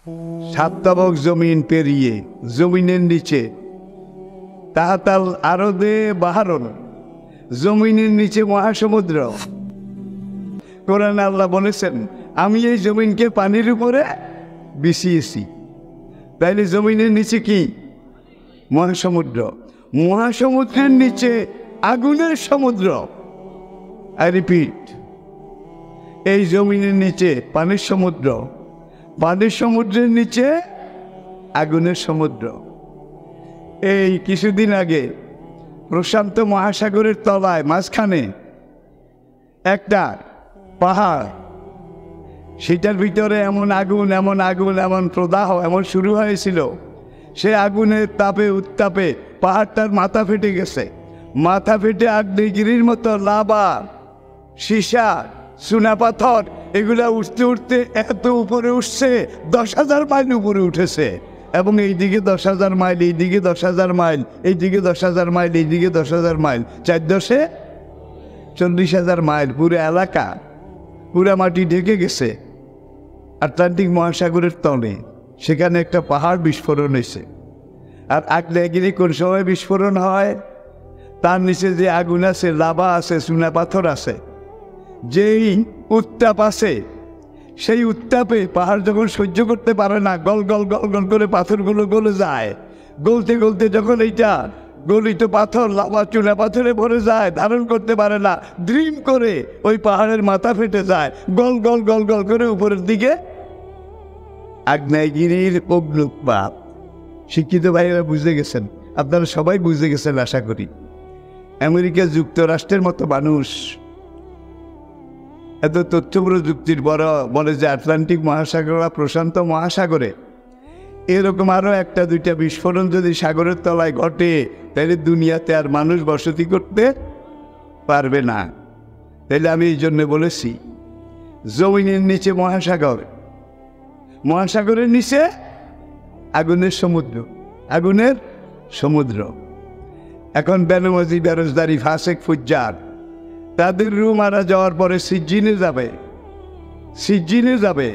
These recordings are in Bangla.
সাত তবক জমিন পেরিয়ে জমিনের নিচে তাহাতাল আরদে বাহারন, জমিনের নিচে মহাসমুদ্র। কোরআনে আল্লাহ বলেছেন আমি এই জমিনকে পানির উপরে বিছিয়েছি। তাইলে জমিনের নিচে কি? মহাসমুদ্র। মহাসমুদ্রের নিচে আগুনের সমুদ্র। আই রিপিট, এই জমিনের নিচে পানির সমুদ্র, পানির সমুদ্রের নিচে আগুনের সমুদ্র। এই কিছুদিন আগে প্রশান্ত মহাসাগরের তলায় মাঝখানে একটা পাহাড়, সেটার ভিতরে এমন আগুন এমন আগুন এমন প্রদাহ এমন শুরু হয়েছিল, সে আগুনের তাপে উত্তাপে পাহাড়টার মাথা ফেটে গেছে। মাথা ফেটে আগ্নেয়গিরির মতো লাভা, সীসা, চুনা পাথর এগুলা উঠতে উঠতে এত উপরে উঠছে, 10,000 মাইল উপরে উঠেছে। এবং এইদিকে 10,000 মাইল, এইদিকে 10,000 মাইল, এইদিকে 10,000 মাইল, এইদিকে 10,000 মাইল, 4-10 40,000 মাইল পুরো এলাকা, পুরা মাটি ঢেকে গেছে আটলান্টিক মহাসাগরের তলে। সেখানে একটা পাহাড় বিস্ফোরণ হয়েছে। আর আগ্নেয়গিরি কোন সময় বিস্ফোরণ হয়? তার নিচে যে আগুন আছে, লাভা আছে, চুনা পাথর আছে, যেই উত্তাপ আছে, সেই উত্তাপে পাহাড় যখন সহ্য করতে পারে না, গল গল গল গল করে পাথরগুলো গলে যায়। গলতে গলতে যখন এইটা গলিত পাথর, লাভা, চুনা পাথরে ভরে যায়, ধারণ করতে পারে না, ড্রিম করে ওই পাহাড়ের মাথা ফেটে যায়, গল গল গল গল করে উপরের দিকে আগ্নেয়গিরির অগ্নুৎপাত। শিক্ষিত ভাইয়েরা বুঝে গেছেন, আপনারা সবাই বুঝে গেছেন আশা করি। আমেরিকা যুক্তরাষ্ট্রের মতো মানুষ এত তথ্য প্রযুক্তির বড় বলে যে আটলান্টিক মহাসাগর বা প্রশান্ত মহাসাগরে এরকম আরও 1-2টা বিস্ফোরণ যদি সাগরের তলায় ঘটে, তাহলে দুনিয়াতে আর মানুষ বসতি করতে পারবে না। তাহলে আমি এই জন্যে বলেছি জমিনের নিচে মহাসাগর, মহাসাগরের নিচে আগুনের সমুদ্র, আগুনের সমুদ্র। এখন বেনমাজি, বেরোজদারি, ফাসেক, ফুজ্জার তাদের রুহ মারা যাওয়ার পরে সিজ্জিনে যাবে, সিজ্জিনে যাবে।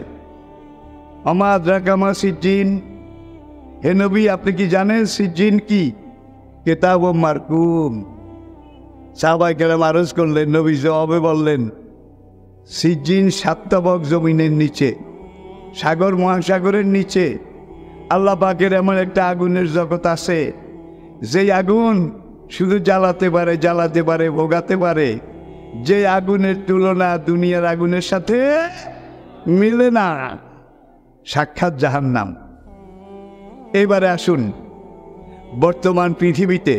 আমাদ রাকামা সিজ্জিন। হে নবী, আপনি কি জানেন সিজ্জিন কি? কিতাব ও মারকুম। সাহাবায়ে কেরাম আরজ করলেন, নবী জবাবে বললেন সিজ্জিন 7 তবক জমিনের নিচে, সাগর মহাসাগরের নিচে আল্লাহ পাকের এমন একটা আগুনের জগৎ আছে, যেই আগুন শুধু জ্বালাতে পারে, জ্বালাতে পারে, ভোগাতে পারে, যে আগুনের তুলনা দুনিয়ার আগুনের সাথে মিলে না। সাক্ষাৎ জাহান্নাম। এবারে আসুন, বর্তমান পৃথিবীতে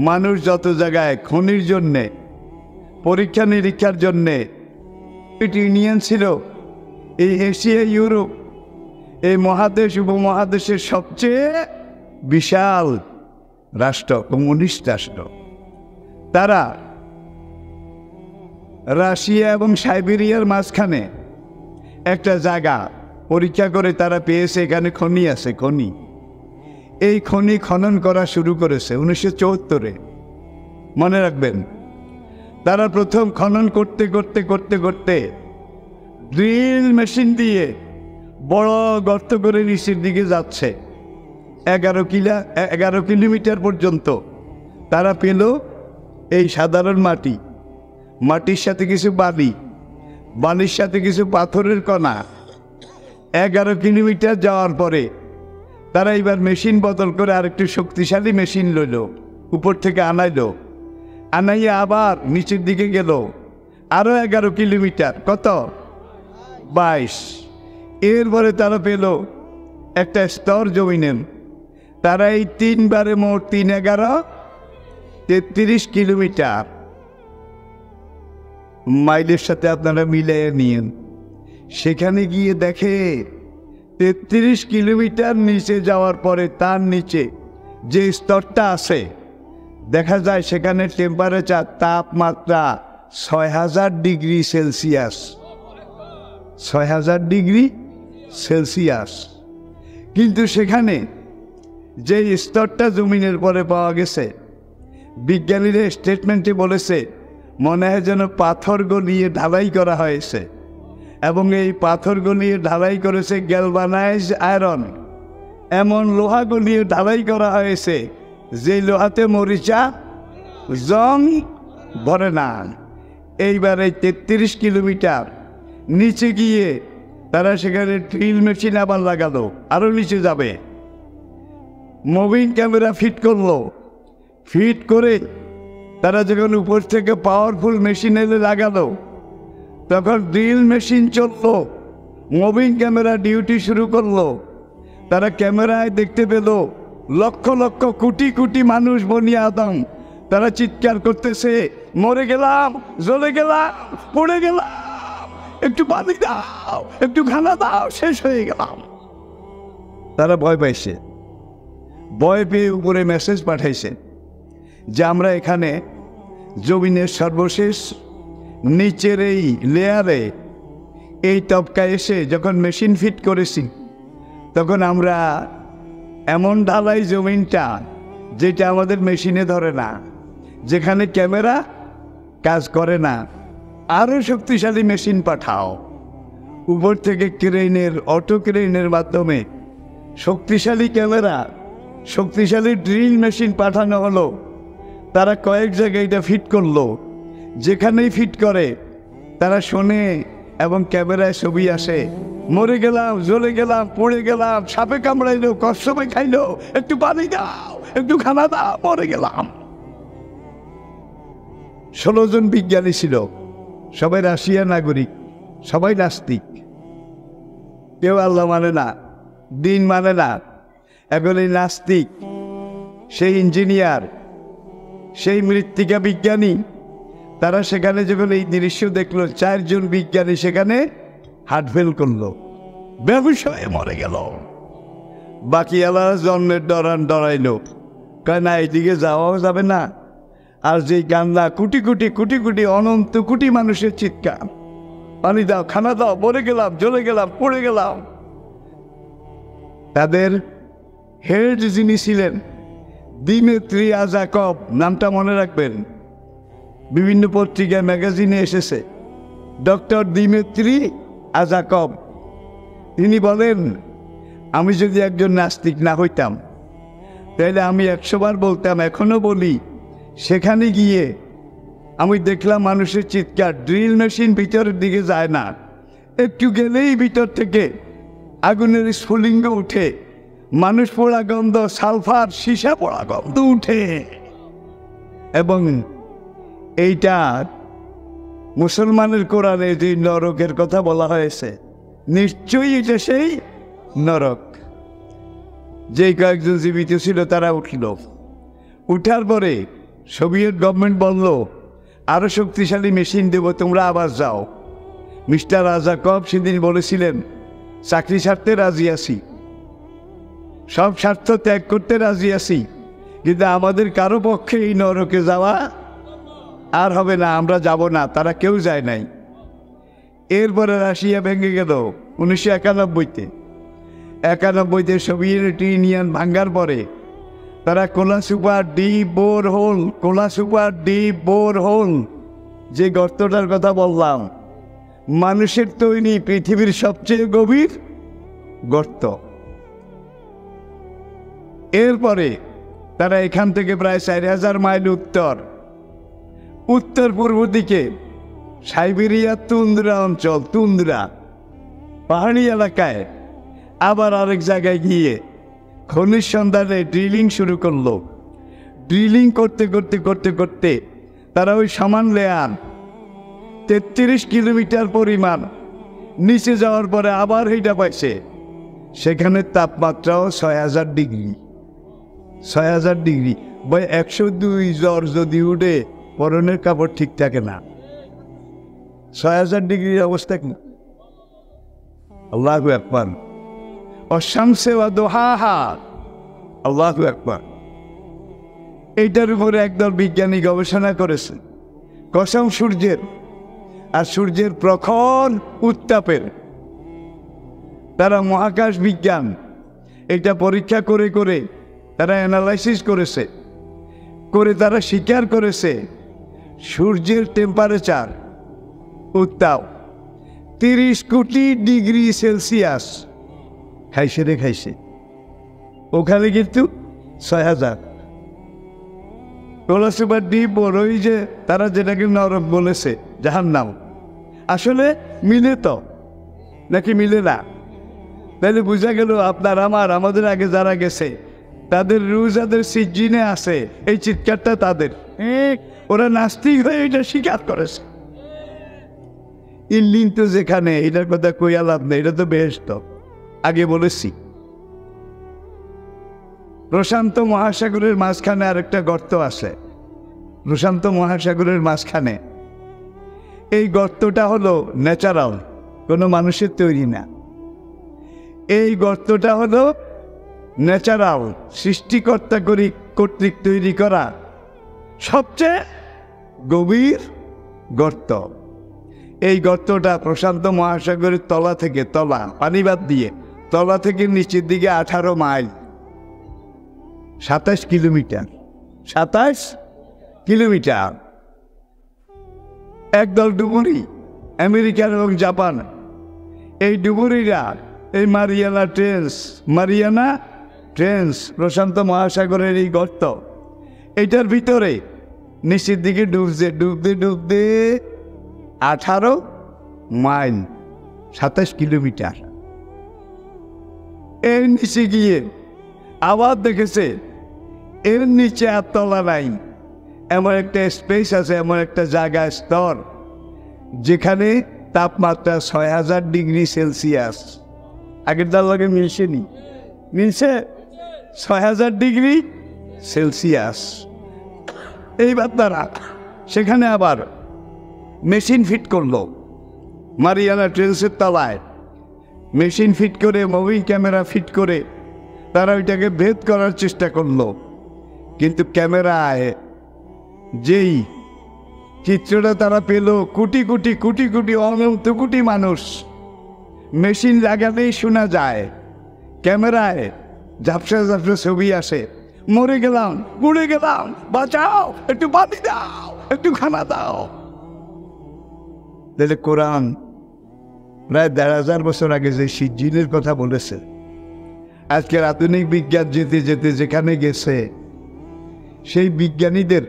মানুষ যত জায়গায় খনির জন্যে, পরীক্ষা নিরীক্ষার জন্যে ইউনিয়ন ছিল, এই এশিয়া, ইউরোপ, এই মহাদেশ উপমহাদেশের সবচেয়ে বিশাল রাষ্ট্র, কমিউনিস্ট রাষ্ট্র। তারা রাশিয়া এবং সাইবেরিয়ার মাঝখানে একটা জায়গা পরীক্ষা করে তারা পেয়েছে, এখানে খনি আছে, খনি। এই খনি খনন করা শুরু করেছে 1974-এ। মনে রাখবেন, তারা প্রথম খনন করতে করতে করতে করতে ড্রিল মেশিন দিয়ে বড় গর্ত করে নিচের দিকে যাচ্ছে। 11 কিলোমিটার পর্যন্ত তারা পেল এই সাধারণ মাটি, মাটির সাথে কিছু বালি, বালির সাথে কিছু পাথরের কণা। 11 কিলোমিটার যাওয়ার পরে তারা এবার মেশিন বদল করে আরেকটু শক্তিশালী মেশিন লইল, উপর থেকে আনাইলো, আনাইয়ে আবার নিচের দিকে গেল আরও 11 কিলোমিটার, কত? 22। এরপরে তারা পেল একটা স্তর জমিনের। তারা এই 3 বারে মোট 3, 11, 33 কিলোমিটার মাইলের সাথে আপনারা মিলিয়ে নিন। সেখানে গিয়ে দেখে 33 কিলোমিটার নিচে যাওয়ার পরে তার নিচে যে স্তরটা আছে, দেখা যায় সেখানে টেম্পারেচার, তাপমাত্রা 6000 ডিগ্রি সেলসিয়াস, 6000 ডিগ্রি সেলসিয়াস। কিন্তু সেখানে যে স্তরটা জমিনের পরে পাওয়া গেছে, বিজ্ঞানীরা স্টেটমেন্টে বলেছে মনে হয় যেন পাথর গলিয়ে ঢালাই করা হয়েছে। এবং এই পাথরগুলি ঢালাই করেছে গ্যালভানাইজ আয়রন, এমন লোহাগুলি ঢালাই করা হয়েছে যে লোহাতে মরিচা জং ভরে না। এইবারে 33 কিলোমিটার নিচে গিয়ে তারা সেখানে ড্রিল মেশিন আবার লাগালো, আরও নিচে যাবে। মুভিং ক্যামেরা ফিট করলো, ফিট করে তারা যখন উপর থেকে পাওয়ারফুল মেশিন এনে লাগালো, তখন ড্রিল মেশিন চললো, মুভিং ক্যামেরা ডিউটি শুরু করলো। তারা ক্যামেরায় দেখতে পেল লক্ষ লক্ষ কোটি কোটি মানুষ, বনি আদম, তারা চিৎকার করতেছে, মরে গেলাম, জ্বলে গেলাম, পড়ে গেলাম, একটু পানি দাও, একটু খানা দাও, শেষ হয়ে গেলাম। তারা ভয় পাইছে, ভয় পেয়ে উপরে মেসেজ পাঠাইছে যে আমরা এখানে জমিনের সর্বশেষ নিচের এই লেয়ারে এই তবকা এসে যখন মেশিন ফিট করেছি, তখন আমরা এমন ঢালাই জমিনটা যেটা আমাদের মেশিনে ধরে না, যেখানে ক্যামেরা কাজ করে না, আরও শক্তিশালী মেশিন পাঠাও। উপর থেকে ক্রেনের, অটো ক্রেনের মাধ্যমে শক্তিশালী ক্যামেরা, শক্তিশালী ড্রিল মেশিন পাঠানো হলো। তারা কয়েক জায়গায় এটা ফিট করলো, যেখানেই ফিট করে তারা শোনে এবং ক্যামেরায় ছবি আসে, মরে গেলাম, জ্বলে গেলাম, পড়ে গেলাম, সাপে কামড়াইলো, কচ্ছপে খাইলো, একটু পানি দাও, একটু খানা দাও, মরে গেলাম। 16 জন বিজ্ঞানী ছিল, সবাই রাশিয়া নাগরিক, সবাই নাস্তিক, কেউ আল্লাহ মানে না, দিন মানে না। এখন এই নাস্তিক, সেই ইঞ্জিনিয়ার, সেই মৃত্তিকা বিজ্ঞানী, তারা সেখানে যখন এই দৃশ্য দেখলো, 4 জন বিজ্ঞানী সেখানে হার্ট ফেল করলো, বেহুশ হয়ে মরে গেল। বাকি আল্লাহ জন্মের ডরাইলো, কয় না, এইদিকে যাওয়াও যাবে না। আর যেই কান্না, কোটি কোটি কোটি কোটি অনন্ত কোটি মানুষের চিৎকার, পানি দাও, খানা দাও, মরে গেলাম, জ্বলে গেলাম, পড়ে গেলাম। তাদের হেড যিনি ছিলেন, দিমিত্রি আজাকভ, নামটা মনে রাখবেন, বিভিন্ন পত্রিকায় ম্যাগাজিনে এসেছে, ডক্টর দিমিত্রি আজাকভ। তিনি বলেন, আমি যদি একজন নাস্তিক না হইতাম, তাহলে আমি 100 বার বলতাম, এখনো বলি, সেখানে গিয়ে আমি দেখলাম মানুষের চিৎকার, ড্রিল মেশিন ভিতরের দিকে যায় না, একটু গেলেই ভিতর থেকে আগুনের স্ফুলিঙ্গ উঠে, মানুষ পোড়া গন্ধ, সালফার, সীসা পোড়া গন্ধ উঠে। এবং এইটা মুসলমানের কোরআনে যে নরকের কথা বলা হয়েছে, নিশ্চয়ই এটা সেই নরক। যে কয়েকজন জীবিত ছিল তারা উঠল, উঠার পরে সোভিয়েত গভর্নমেন্ট বলল, আরও শক্তিশালী মেশিন দেব, তোমরা আবার যাও। মিস্টার আজাকভ সেদিন বলেছিলেন, চাকরি ছাড়তে রাজি আছি, সব স্বার্থ ত্যাগ করতে রাজি আছি, কিন্তু আমাদের কারো পক্ষে এই নরকে যাওয়া আর হবে না, আমরা যাব না। তারা কেউ যায় নাই। এরপরে রাশিয়া ভেঙে গেল 1991-তে। 91-তে সোভিয়েত ইউনিয়ন ভাঙ্গার পরে তারা Kola super deep bore hole, যে গর্তটার কথা বললাম, মানুষের তৈরি পৃথিবীর সবচেয়ে গভীর গর্ত। এরপরে তারা এখান থেকে প্রায় 4000 মাইল উত্তর পূর্ব দিকে সাইবেরিয়া তুন্দ্রা অঞ্চল, পাহাড়ি এলাকায় আবার আরেক জায়গায় গিয়ে খনিজ সন্ধানে ড্রিলিং শুরু করলো। ড্রিলিং করতে করতে করতে করতে তারা ওই সমান লেয়ার 33 কিলোমিটার পরিমাণ নিচে যাওয়ার পরে আবার এইটা পাইছে, সেখানে তাপমাত্রাও 6000 ডিগ্রি। 6000 ডিগ্রি বা 102 জ্বর যদি উঠে, পরনের কাপড় ঠিক থাকে না। 6000 ডিগ্রির অবস্থা কি! আল্লাহু আকবার। অশামসে ওয়া দুহাহা, আল্লাহু আকবার। এইটার উপরে একদল বিজ্ঞানী গবেষণা করেছে, কসম সূর্যের, আর সূর্যের প্রখর উত্তাপের। তারা মহাকাশ বিজ্ঞান এটা পরীক্ষা করে করে তারা অ্যানালাইসিস করেছে, করে তারা স্বীকার করেছে সূর্যের টেম্পারেচার, উত্তাপ 30 কোটি ডিগ্রি সেলসিয়াস খাইছে রে খাইছে। ওখানে কিন্তু 6000। সুপার ডিপ বড়ই যে তারা যেটাকে নরক বলেছে জাহান্নাম, আসলে মিলে তো নাকি মিলে না? তাহলে বোঝা গেল আপনার আমাদের আগে যারা গেছে তাদের রুহ যাদের সিজিনে আছে, এই চিৎকারটা তাদের। ওরা নাস্তিক হয়ে এটা স্বীকার করেছে। ইল্লিন তো যেখানে, এটার কথা কই লাভ নেই, এটা তো বেহেশত। আগে বলেছি প্রশান্ত মহাসাগরের মাঝখানে আরেকটা গর্ত আছে। প্রশান্ত মহাসাগরের মাঝখানে এই গর্তটা হলো ন্যাচারাল, কোনো মানুষের তৈরি না। এই গর্তটা হলো ন্যাচারাল, সৃষ্টিকর্তা কর্তৃক তৈরি করা সবচেয়ে গভীর গর্ত। এই গর্তটা প্রশান্ত মহাসাগরের তলা থেকে, তলা পানিবাদ দিয়ে তলা থেকে নিচের দিকে 18 মাইল, 27 কিলোমিটার। 27 কিলোমিটার। একদল ডুবুরি, আমেরিকান এবং জাপান, এই ডুবুরিরা এই মারিয়ানা ট্রেন্স প্রশান্ত মহাসাগরের এই গর্ত, এইটার ভিতরে নিচের দিকে ডুবতে 18 মাইল, 27 কিলোমিটার। এর নিচে গিয়ে আবার দেখেছে এর নিচে আর তলা নাই, এমন একটা স্পেস আছে, এমন একটা জায়গা, স্তর, যেখানে তাপমাত্রা 6000 ডিগ্রি সেলসিয়াস। আগের তার লগে মিলছে 6000 ডিগ্রি সেলসিয়াস। এইবার তারা সেখানে আবার মেশিন ফিট করলো, মারিয়ানা ট্রেন্সের তলায় মেশিন ফিট করে, মুভিং ক্যামেরা ফিট করে তারা ওইটাকে ভেদ করার চেষ্টা করলো। কিন্তু ক্যামেরায় যেই চিত্রটা তারা পেল, কোটি কোটি কোটি কোটি অনন্ত কোটি মানুষ, মেশিন লাগালেই শোনা যায়, ক্যামেরায় ঝাপসা ঝাপসা ছবি আসে, মরে গেলাম, পুড়ে গেলাম, বাঁচাও, একটু পানি দাও, একটু খানা দাও। তাহলে কোরআন প্রায় 1500 বছর আগে যে সিজ্জিনের কথা বলেছে, আজকের আধুনিক বিজ্ঞান যেতে যেতে যেখানে গেছে, সেই বিজ্ঞানীদের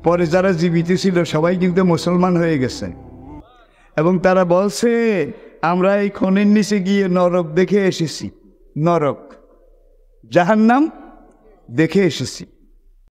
পরে যারা জীবিত ছিল সবাই কিন্তু মুসলমান হয়ে গেছে, এবং তারা বলছে আমরা এই খনির নিচে গিয়ে নরক দেখে এসেছি, নরক জাহান্নাম দেখে এসেছি।